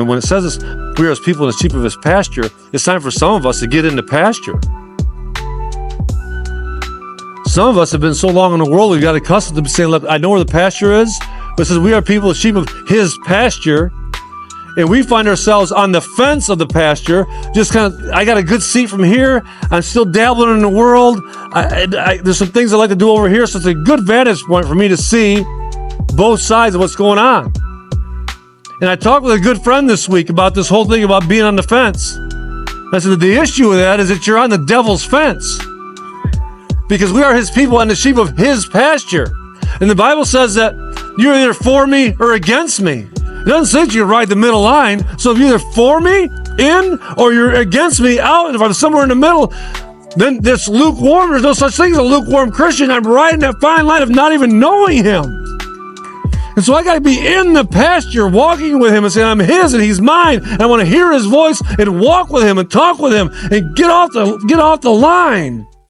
And when it says this, we are his people and the sheep of his pasture, it's time for some of us to get into pasture. Some of us have been so long in the world, we've got accustomed to saying, look, I know where the pasture is, but it says we are people, the sheep of his pasture, and we find ourselves on the fence of the pasture, just kind of, I got a good seat from here, I'm still dabbling in the world, there's some things I like to do over here, so it's a good vantage point for me to see both sides of what's going on. And I talked with a good friend this week about this whole thing about being on the fence. I said, the issue with that is that you're on the devil's fence. Because we are his people and the sheep of his pasture. And the Bible says that you're either for me or against me. It doesn't say that you ride the middle line. So if you're either for me, in, or you're against me, out, and if I'm somewhere in the middle, then that's lukewarm. There's no such thing as a lukewarm Christian. I'm riding that fine line of not even knowing him. And so I got to be in the pasture, walking with him and saying, I'm his and he's mine. And I want to hear his voice and walk with him and talk with him and get off the line.